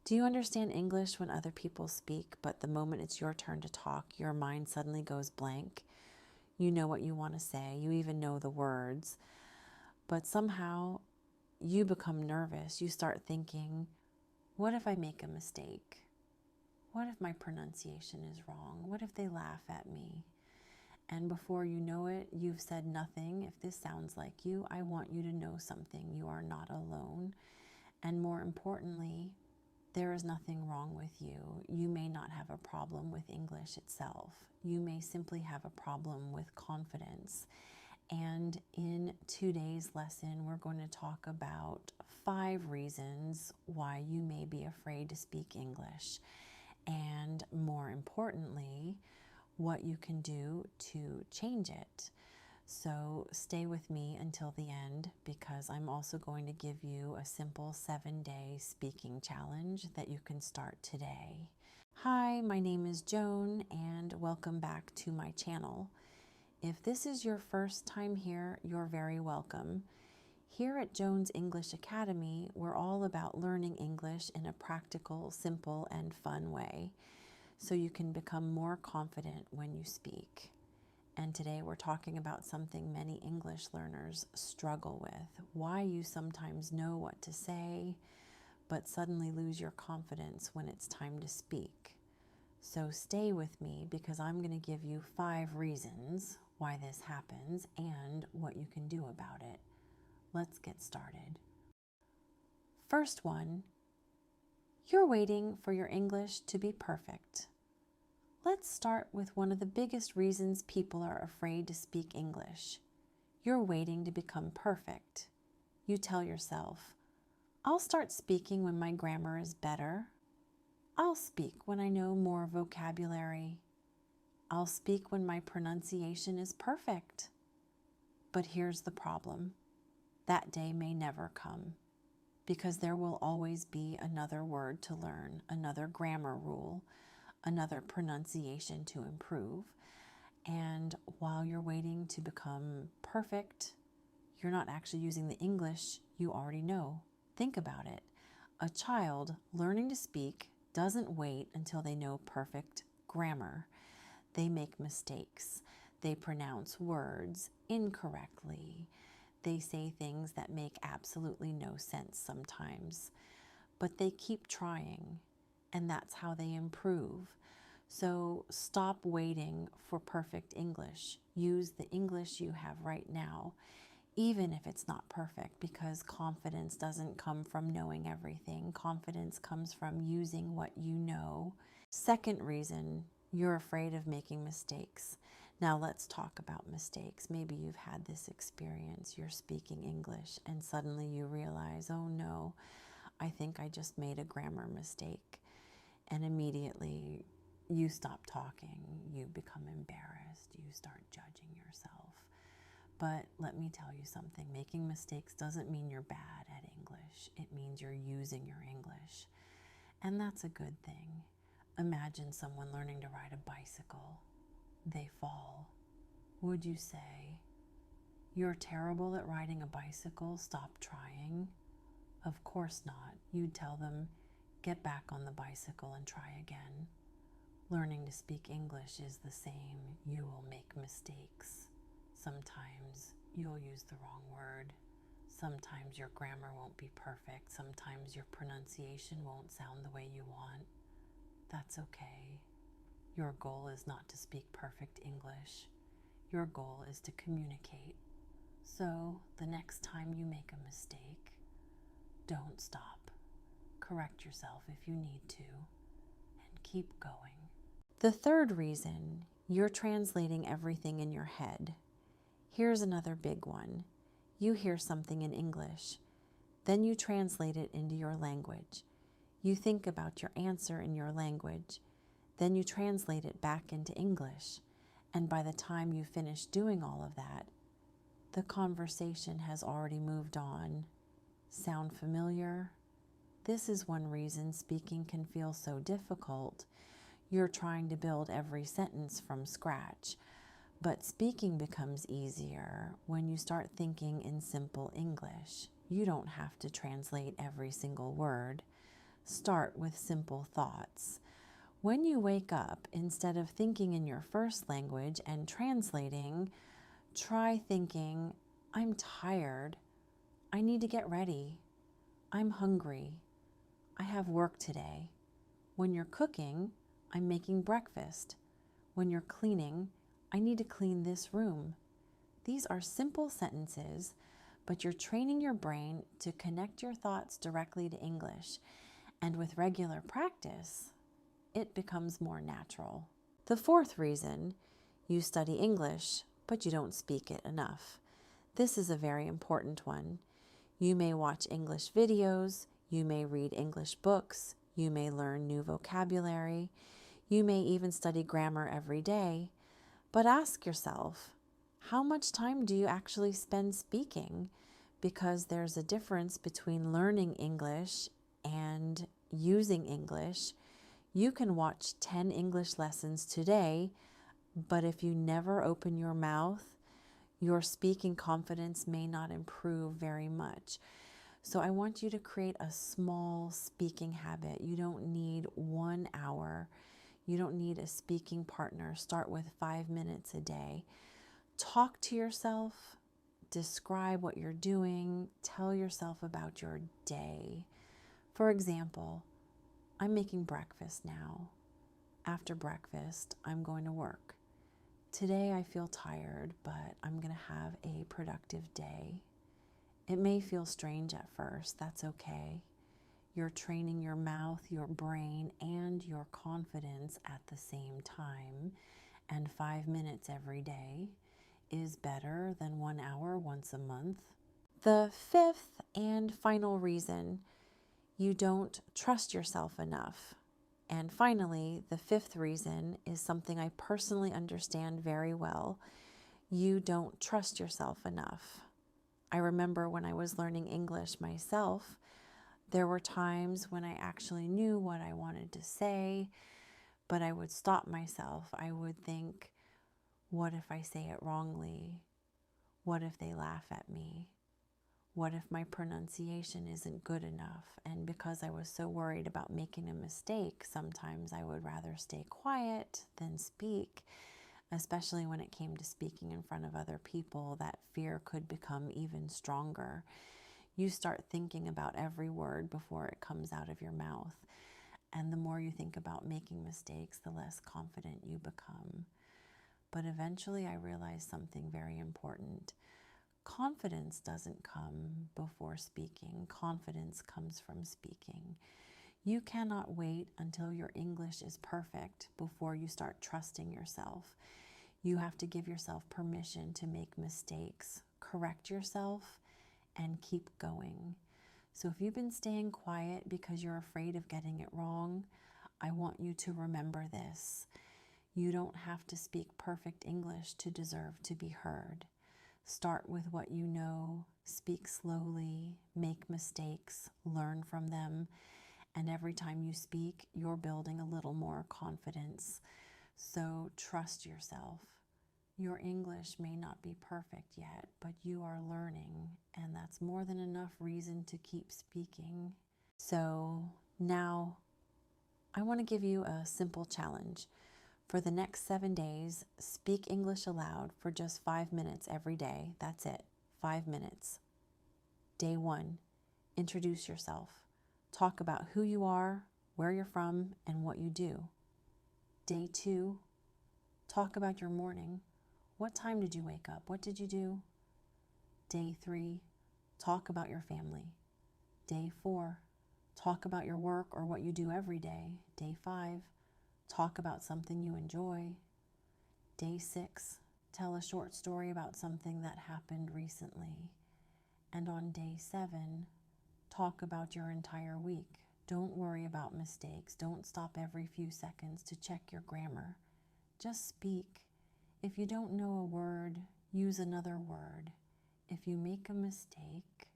Do you understand English when other people speak, but the moment it's your turn to talk, your mind suddenly goes blank? You know what you want to say, you even know the words, but somehow you become nervous. You start thinking, what if I make a mistake? What if my pronunciation is wrong? What if they laugh at me? And before you know it, you've said nothing. If this sounds like you, I want you to know something. You are not alone. And more importantly, there is nothing wrong with you. You may not have a problem with English itself. You may simply have a problem with confidence. And in today's lesson, we're going to talk about 5 reasons why you may be afraid to speak English. And more importantly, what you can do to change it. So stay with me until the end, because I'm also going to give you a simple 7-day speaking challenge that you can start today. Hi, my name is Joan, and welcome back to my channel. If this is your first time here, you're very welcome. Here at Joan's English Academy, we're all about learning English in a practical, simple, and fun way, so you can become more confident when you speak. And today we're talking about something many English learners struggle with, why you sometimes know what to say, but suddenly lose your confidence when it's time to speak. So stay with me, because I'm going to give you 5 reasons why this happens and what you can do about it. Let's get started. First one, you're waiting for your English to be perfect. Let's start with one of the biggest reasons people are afraid to speak English. You're waiting to become perfect. You tell yourself, I'll start speaking when my grammar is better. I'll speak when I know more vocabulary. I'll speak when my pronunciation is perfect. But here's the problem. That day may never come, because there will always be another word to learn, another grammar rule, another pronunciation to improve. And while you're waiting to become perfect, you're not actually using the English you already know. Think about it. A child learning to speak doesn't wait until they know perfect grammar. They make mistakes. They pronounce words incorrectly. They say things that make absolutely no sense sometimes. But they keep trying, and that's how they improve. So stop waiting for perfect English. Use the English you have right now, even if it's not perfect, because confidence doesn't come from knowing everything. Confidence comes from using what you know. Second reason, you're afraid of making mistakes. Now let's talk about mistakes. Maybe you've had this experience. You're speaking English and suddenly you realize, oh no, I think I just made a grammar mistake. And immediately you stop talking. You become embarrassed. You start judging yourself. But let me tell you something. Making mistakes doesn't mean you're bad at English. It means you're using your English. And that's a good thing. Imagine someone learning to ride a bicycle. They fall. Would you say, you're terrible at riding a bicycle, stop trying? Of course not. You'd tell them, get back on the bicycle and try again. Learning to speak English is the same. You will make mistakes. Sometimes you'll use the wrong word. Sometimes your grammar won't be perfect. Sometimes your pronunciation won't sound the way you want. That's okay. Your goal is not to speak perfect English. Your goal is to communicate. So the next time you make a mistake, don't stop. Correct yourself if you need to, and keep going. The third reason, you're translating everything in your head. Here's another big one. You hear something in English, then you translate it into your language. You think about your answer in your language, then you translate it back into English. And by the time you finish doing all of that, the conversation has already moved on. Sound familiar? This is one reason speaking can feel so difficult. You're trying to build every sentence from scratch. But speaking becomes easier when you start thinking in simple English. You don't have to translate every single word. Start with simple thoughts. When you wake up, instead of thinking in your first language and translating, try thinking, I'm tired. I need to get ready. I'm hungry. I have work today. When you're cooking, I'm making breakfast. When you're cleaning, I need to clean this room. These are simple sentences, but you're training your brain to connect your thoughts directly to English. And with regular practice, it becomes more natural. The fourth reason, you study English, but you don't speak it enough. This is a very important one. You may watch English videos, you may read English books, you may learn new vocabulary, you may even study grammar every day, but ask yourself, how much time do you actually spend speaking? Because there's a difference between learning English and using English. You can watch 10 English lessons today, but if you never open your mouth, your speaking confidence may not improve very much. So I want you to create a small speaking habit. You don't need 1 hour. You don't need a speaking partner. Start with 5 minutes a day. Talk to yourself. Describe what you're doing. Tell yourself about your day. For example, I'm making breakfast now. After breakfast, I'm going to work. Today I feel tired, but I'm going to have a productive day. It may feel strange at first. That's okay. You're training your mouth, your brain, and your confidence at the same time. And 5 minutes every day is better than 1 hour once a month. The fifth and final reason, you don't trust yourself enough. And finally, the fifth reason is something I personally understand very well. You don't trust yourself enough. I remember when I was learning English myself, there were times when I actually knew what I wanted to say, but I would stop myself. I would think, what if I say it wrongly? What if they laugh at me? What if my pronunciation isn't good enough? And because I was so worried about making a mistake, sometimes I would rather stay quiet than speak, especially when it came to speaking in front of other people. That fear could become even stronger. You start thinking about every word before it comes out of your mouth. And the more you think about making mistakes, the less confident you become. But eventually I realized something very important. Confidence doesn't come before speaking. Confidence comes from speaking. You cannot wait until your English is perfect before you start trusting yourself. You have to give yourself permission to make mistakes, correct yourself, and keep going. So if you've been staying quiet because you're afraid of getting it wrong, I want you to remember this. You don't have to speak perfect English to deserve to be heard. Start with what you know, speak slowly, make mistakes, learn from them, and every time you speak, you're building a little more confidence. So trust yourself. Your English may not be perfect yet, but you are learning, and that's more than enough reason to keep speaking. So now I want to give you a simple challenge. For the next 7 days, speak English aloud for just 5 minutes every day. That's it, 5 minutes. Day 1, introduce yourself. Talk about who you are, where you're from, and what you do. Day 2, talk about your morning. What time did you wake up? What did you do? Day 3, talk about your family. Day 4, talk about your work or what you do every day. Day 5, talk about something you enjoy. Day 6, tell a short story about something that happened recently. And on day 7, talk about your entire week. Don't worry about mistakes. Don't stop every few seconds to check your grammar. Just speak. If you don't know a word, use another word. If you make a mistake,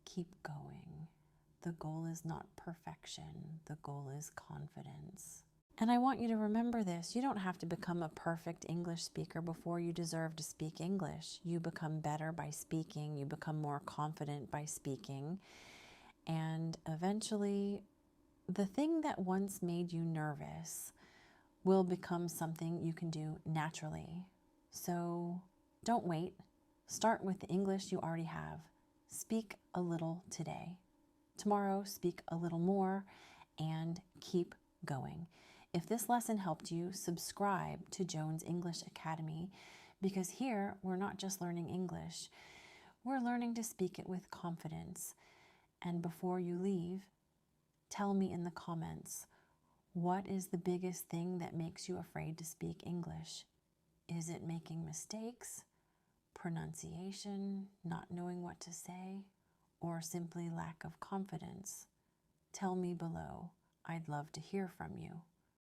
keep going. The goal is not perfection. The goal is confidence. And I want you to remember this. You don't have to become a perfect English speaker before you deserve to speak English. You become better by speaking. You become more confident by speaking. And eventually, the thing that once made you nervous will become something you can do naturally. So don't wait. Start with the English you already have. Speak a little today. Tomorrow, speak a little more, and keep going. If this lesson helped you, subscribe to Joan's English Academy, because here we're not just learning English, we're learning to speak it with confidence. And before you leave, tell me in the comments, what is the biggest thing that makes you afraid to speak English? Is it making mistakes, pronunciation, not knowing what to say, or simply lack of confidence? Tell me below. I'd love to hear from you.